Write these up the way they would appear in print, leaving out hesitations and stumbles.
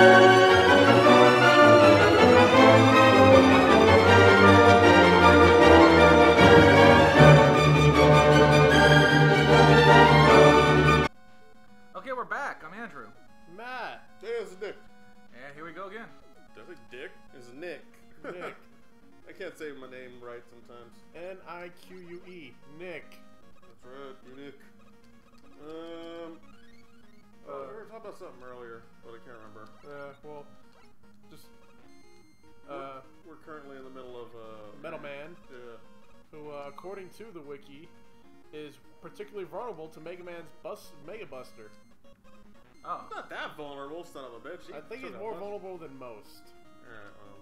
Okay, we're back. I'm Andrew. Matt. Hey, it's Nick. And here we go again. Did I say Dick? It's Nick. Nick. I can't say my name right sometimes. Nique. Nick. That's right, you Nick. We were talking about something earlier, but I can't remember. Well, just We're currently in the middle of Metal Man, Yeah. who, according to the wiki, is particularly vulnerable to Mega Man's Mega Buster. Oh. Not that vulnerable, son of a bitch. I think he's more vulnerable than most. Alright,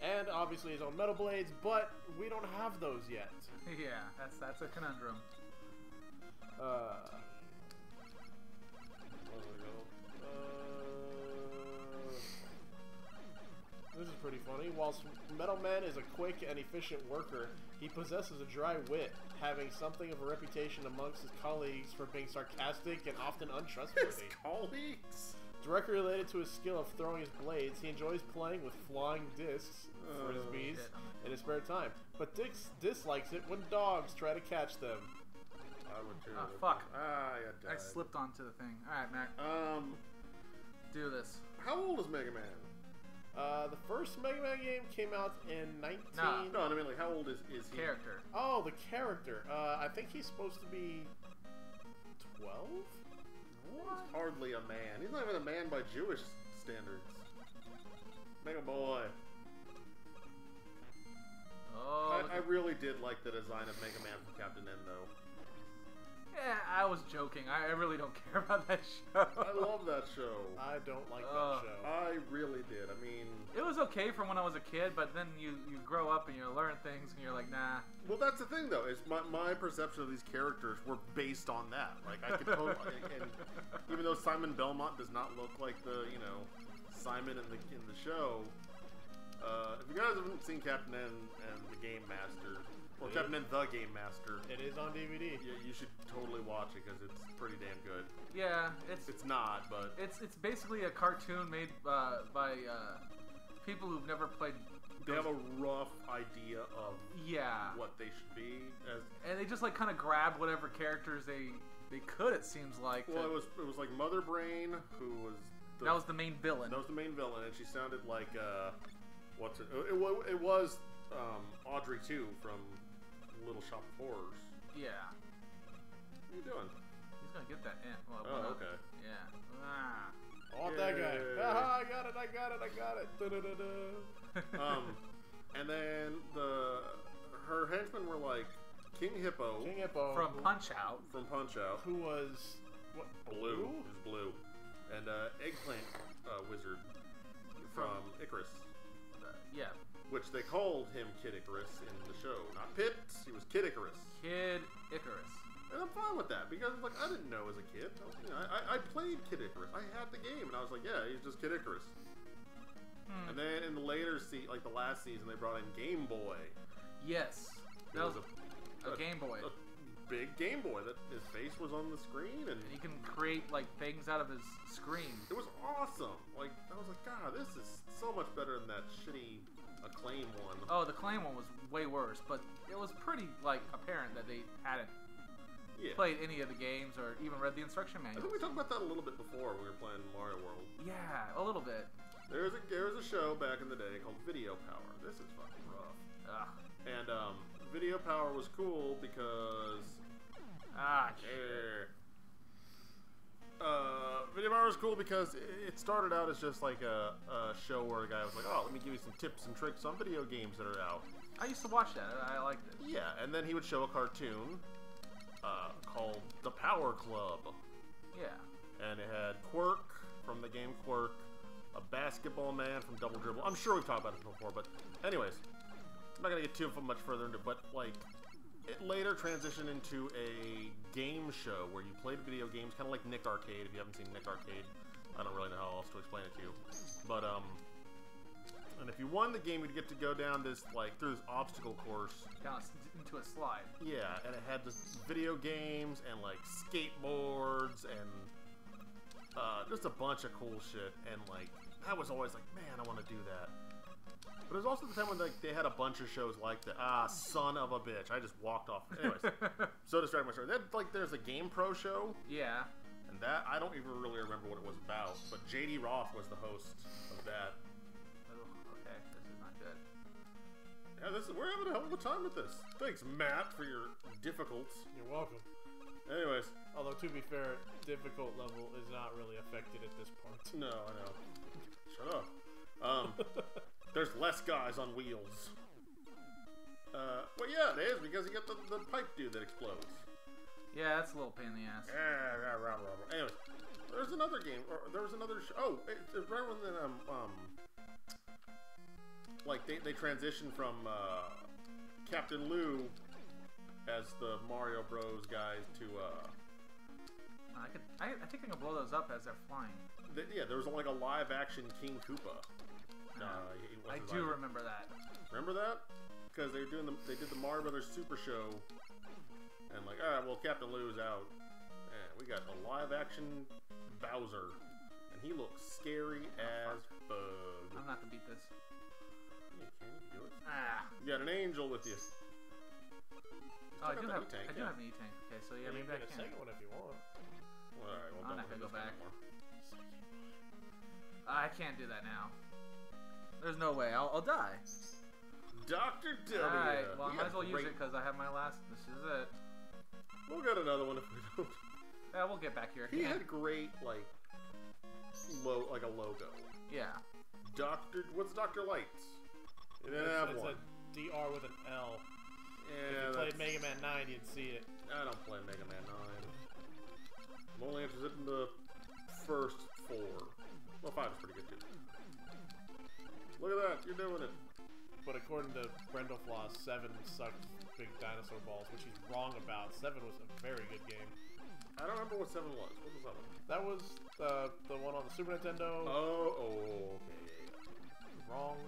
And obviously his own Metal Blades, but we don't have those yet. Yeah, that's a conundrum. This is pretty funny. Whilst Metal Man is a quick and efficient worker, he possesses a dry wit, having something of a reputation amongst his colleagues for being sarcastic and often His untrustworthy. colleagues? Directly related to his skill of throwing his blades, he enjoys playing with flying discs, frisbees, in his spare time. But Dix dislikes it when dogs try to catch them. I would too. Oh, fuck. I died. I slipped onto the thing. Alright, Mac. Do this. How old is Mega Man? The first Mega Man game came out in 19... No, I mean, like, how old is he? Character. Oh, the character. I think he's supposed to be 12? What? He's hardly a man. He's not even a man by Jewish standards. Mega Boy. Oh. I really did like the design of Mega Man from Captain N, though. Yeah, I was joking. I really don't care about that show. I love that show. I don't like that show. I really did. I mean... It was okay from when I was a kid, but then you grow up and you learn things and you're like, nah. Well, that's the thing, though, is my perception of these characters were based on that. Like, I could totally... and even though Simon Belmont does not look like the, you know, Simon in the show, if you guys haven't seen Captain N and the Game Master, or Captain N the Game Master... It is on DVD. Yeah, you should totally watch it, because it's pretty damn good. Yeah, It's not, but... It's basically a cartoon made by people who've never played. They have a rough idea of what they should be, and they just like kind of grab whatever characters they could. It seems like. Well, it was like Mother Brain, who was that was the main villain. That was the main villain, and she sounded like it was Audrey 2 from Little Shop of Horrors. Yeah. What are you doing? He's gonna get that in. Well, oh, okay. Yeah. Ah. I want that guy. Haha, I got it. Da-da-da-da. And then her henchmen were like King Hippo. From Punch Out. Who was what? Blue. Who's blue. And Eggplant Wizard from Icarus. Yeah. Which they called him Kid Icarus in the show. Not Pit, he was Kid Icarus. Kid Icarus. And I'm fine with that, because like I didn't know as a kid. I played Kid Icarus. I had the game, and I was like, yeah, he's just Kid Icarus. And then in the later like the last season, they brought in Game Boy. Yes. That was a Game Boy. A big Game Boy that his face was on the screen, and he can create like things out of his screen. It was awesome. Like I was like, God, this is so much better than that shitty Acclaim one. Oh, the Acclaim one was way worse, but it was pretty like apparent that they hadn't played any of the games or even read the instruction manual. I think we talked about that a little bit before when we were playing Mario World. Yeah, a little bit. There was a show back in the day called Video Power. This is fucking rough. Ugh. And Video Power was cool because Video Power was cool because it started out as just like a show where a guy was like, oh, let me give you some tips and tricks on video games that are out. I used to watch that. I liked it. Yeah, and then he would show a cartoon called The Power Club. Yeah. And it had Quirk from the game Quirk, a basketball man from Double Dribble. I'm sure we've talked about this before, but anyways, I'm not gonna get too much further into it, but like, it later transitioned into a game show where you played video games, kind of like Nick Arcade. If you haven't seen Nick Arcade, I don't really know how else to explain it to you. But and if you won the game, you'd get to go down this like through this obstacle course. Down into a slide. Yeah, and it had this video games and like skateboards and just a bunch of cool shit, and like I was always like, man, I want to do that. But it was also the time when like they had a bunch of shows like that. Son of a bitch! I just walked off. Anyways, so distracted my story. There's a Game Pro show. Yeah. And that I don't even really remember what it was about. But JD Roth was the host of that. Oh, okay, this is not good. Yeah, we're having a hell of a time with this. Thanks, Matt, for your difficulties. You're welcome. Anyways. Although, to be fair, difficult level is not really affected at this point. No, I know. Shut up. There's less guys on wheels. Well, yeah, it is, because you got the pipe dude that explodes. Yeah, that's a little pain in the ass. Anyways, there's another game, or there was another show. Oh, it's right when like they transitioned from Captain Lou as the Mario Bros guys to I think I can blow those up as they're flying. Yeah, there was like a live action King Koopa. I do remember that. Remember that? Because they did the Mario Brothers Super Show, and like, all right, well, Captain Lou is out, and we got a live action Bowser, and he looks scary as bug. I'm not gonna beat this. Yeah, can you do it? You got an angel with you. Oh, I do have an E-Tank. Okay, so yeah, maybe I can. can. Second one if you want. Well, all right, well, I'm not gonna go back. Anymore. I can't do that now. There's no way. I'll die. Dr. W. Alright, well, I might as well use it because I have my last. This is it. We'll get another one if we don't. Yeah, we'll get back here. He had great, like a logo. Yeah. What's Dr. Lights? He didn't have one. It's a DR with an L. Yeah, if you played Mega Man 9, you'd see it. I don't play Mega Man 9. I'm only interested in the first 4. Well, 5 is pretty good too. Look at that, you're doing it. But according to Brendel-Floss, 7 sucked big dinosaur balls, which he's wrong about. 7 was a very good game. I don't remember what 7 was. What was that one? That was the one on the Super Nintendo. Oh, okay. Wrong.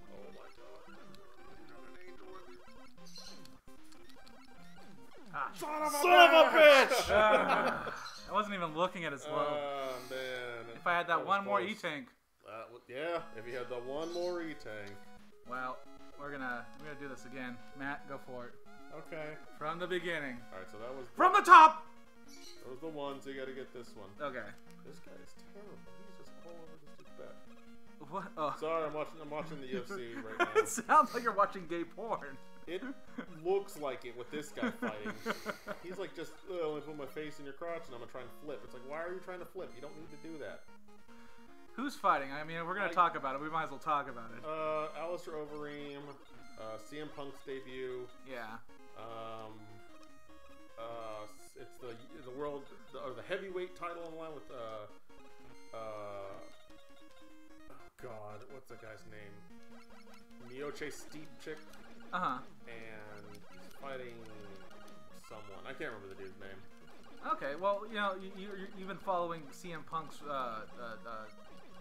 Oh my god. Son of a bitch! I wasn't even looking at his logo. Oh, man. If I had that one more E-Tank. Yeah, if you had the one more E-Tank. Well, we're gonna do this again. Matt, go for it. Okay. From the beginning. Alright, so that was... From the top! That was the one, so you gotta get this one. Okay. This guy is terrible. He's just all over this dude's back. What? Oh. Sorry, I'm watching the UFC right now. It sounds like you're watching gay porn. It looks like it with this guy fighting. He's like, just, let me put my face in your crotch and I'm gonna try and flip. It's like, why are you trying to flip? You don't need to do that. Who's fighting? I mean, we're gonna talk about it. We might as well talk about it. Alistair Overeem, CM Punk's debut. Yeah. It's the world or the heavyweight title on the line with oh God, what's that guy's name? Miocic Stepchik. Uh-huh. And he's fighting someone. I can't remember the dude's name. Okay, well, you know, you've been following CM Punk's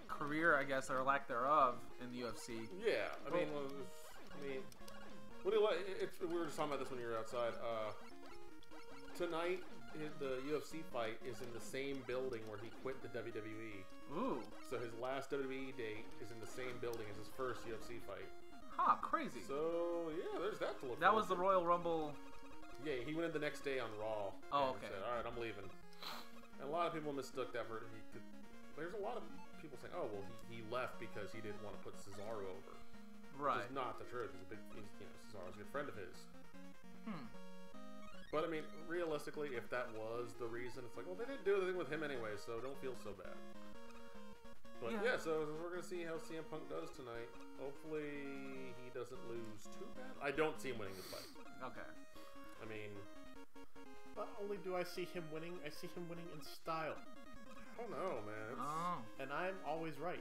career, I guess, or lack thereof, in the UFC. Yeah, I mean, what do you like? We were just talking about this when you were outside. Tonight, the UFC fight is in the same building where he quit the WWE. Ooh. So his last WWE date is in the same building as his first UFC fight. Huh, crazy. So, yeah, there's that to look That was the Royal Rumble. Yeah, he went in the next day on Raw. Oh, okay. Said, all right, I'm leaving. And a lot of people mistook that for... There's a lot of people saying, oh, well, he left because he didn't want to put Cesaro over. Right. Which is not the truth. Cesaro's a good friend of his. But, I mean, realistically, if that was the reason, it's like, well, they didn't do anything with him anyway, so don't feel so bad. But, yeah, so we're going to see how CM Punk does tonight. Hopefully, he doesn't lose too bad. I don't see him winning this fight. Okay. I mean... Not only do I see him winning, I see him winning in style. I don't know, man. And I'm always right.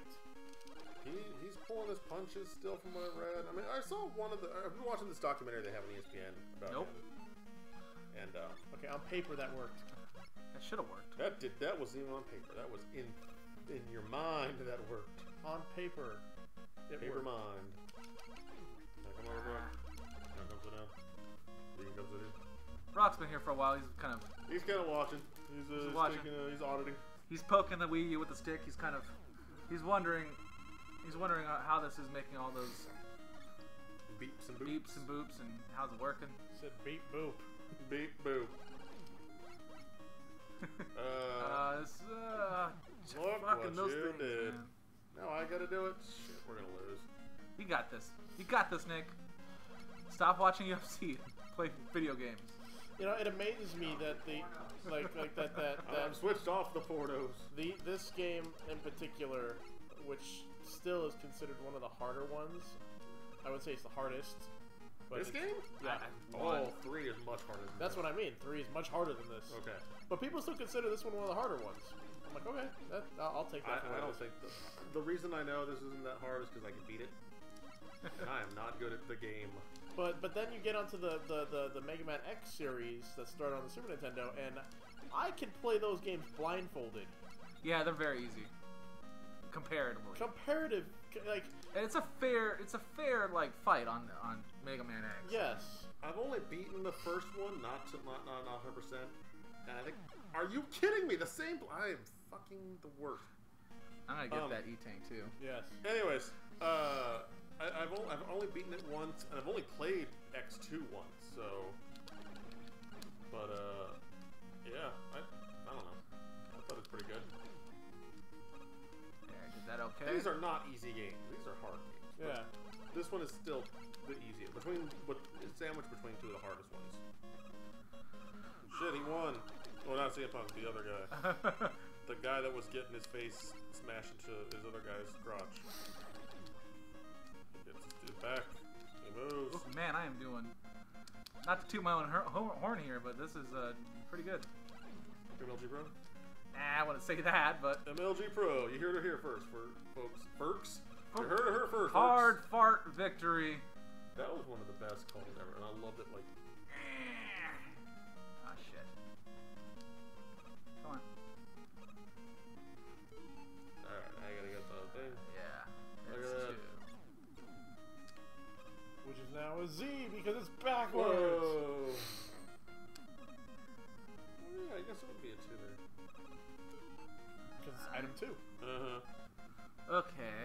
He's pulling his punches still from what I read. I mean, I saw I've been watching this documentary they have on ESPN about him. And, okay, on paper that worked. That should have worked. That wasn't even on paper. That was in your mind that worked. On paper. Paper mind. Now, come on, Brock. Now comes it down. He comes it in. Brock's been here for a while. He's kind of watching. He's watching. He's auditing. He's poking the Wii U with the stick. He's wondering how this is making all those Beeps and boops and how's it working. Said beep boop. Beep boop. Look fucking what those you things, did. man. No, I gotta do it. Shit, we're gonna lose. You got this. You got this, Nick. Stop watching UFC. Play video games. You know, it amazes me that I've switched off the Portos. This game in particular, which still is considered one of the harder ones, I would say it's the hardest. But This game? Yeah. Oh, 3 is much harder than That's this. what I mean. 3 is much harder than this. Okay. But people still consider this one of the harder ones. I'm like, okay, I'll take that. I don't think the reason I know this isn't that hard is because I can beat it. And I am not good at the game. But then you get onto the Mega Man X series that started on the Super Nintendo, and I can play those games blindfolded. Yeah, they're very easy. Comparatively. Comparative, like. And it's a fair like fight on Mega Man X. Yes. I've only beaten the first one, not 100%. And I think, are you kidding me? The same. I am fucking the worst. I'm gonna get that E-Tank too. Yes. Anyways, I've only beaten it once, and I've only played X2 once, so. But yeah, I don't know. I thought it was pretty good. Yeah, is that okay? These are not easy games. These are hard games. Yeah. This one is still the easiest. It's sandwiched between 2 of the hardest ones. Shit, he won. Well, not CM Punk, the other guy. The guy that was getting his face smashed into his other guy's crotch. He gets his dude back. He moves. Ooh, man, I am doing. Not to toot my own horn here, but this is pretty good. MLG Pro? I wouldn't say that, but. MLG Pro. You heard it here first, folks. Ferks? You heard it here first, Hard folks. fart victory. That was one of the best calls ever, and I loved it like. Ah, shit. Come on. Alright, I gotta get the thing. Yeah. Look It's at that. 2. Which is now a Z because it's backwards. Whoa! Yeah, I guess it would be a 2 there. Because it's item 2. Uh-huh. Okay.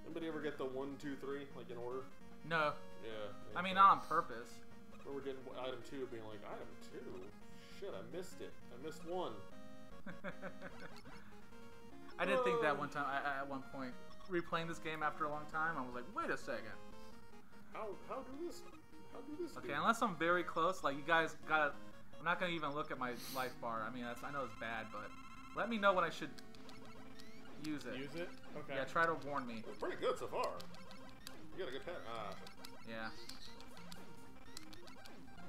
Anybody ever get the 1, 2, 3, like in order? No. Yeah. I mean, not on purpose. Where we're getting item 2 being like, item 2? Shit, I missed it. I missed 1. I did think that one time. At one point, replaying this game after a long time, I was like, wait a second. How do this? Okay, unless I'm very close, like you guys gotta. I'm not gonna even look at my life bar. I mean, I know it's bad, but let me know when I should use it. Use it? Okay. Yeah, try to warn me. It's pretty good so far. You got a good pattern. Yeah.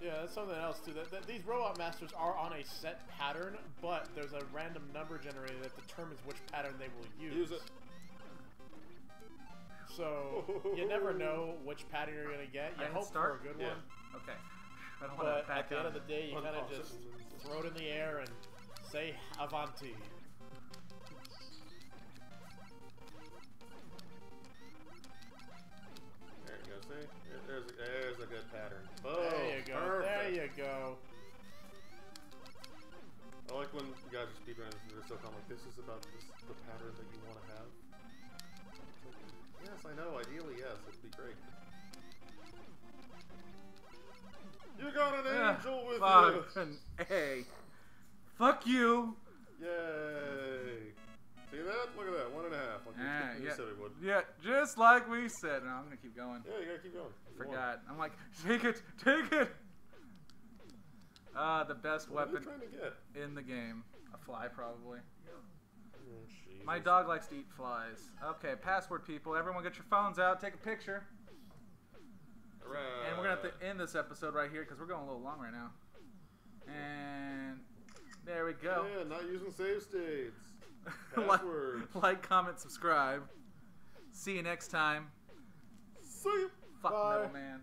Yeah, that's something else too. That these Robot Masters are on a set pattern, but there's a random number generator that determines which pattern they will use. Use it. So you never know which pattern you're gonna get. You I hit hope start? for a good Yeah. one, Okay. I don't want to but back at the end out. of the day, you kind of just throw it in the air and say Avanti. There you go. See, there's a good pattern. Oh, There you go. Perfect. There you go. I like when guys are speedrunners and they're so calm, like, this is about the pattern that you want to have. It's like, yes, I know. Ideally, yes, it'd be great. You got an angel with you! Fucking A. Fuck you! Yay! See that? Look at that. 1.5. Like you said we would. Yeah, just like we said. No, I'm gonna keep going. Yeah, you gotta keep going. I forgot. I'm like, take it, take it. The best What are weapon you trying to get? in the game. A fly, probably. Oh, Jesus. My dog likes to eat flies. Okay, password people. Everyone get your phones out. Take a picture. Right. And we're going to have to end this episode right here because we're going a little long right now. And there we go. Yeah, not using save states. like, Passwords. like, comment, subscribe. See you next time. See you. Fuck Bye. Metal Man.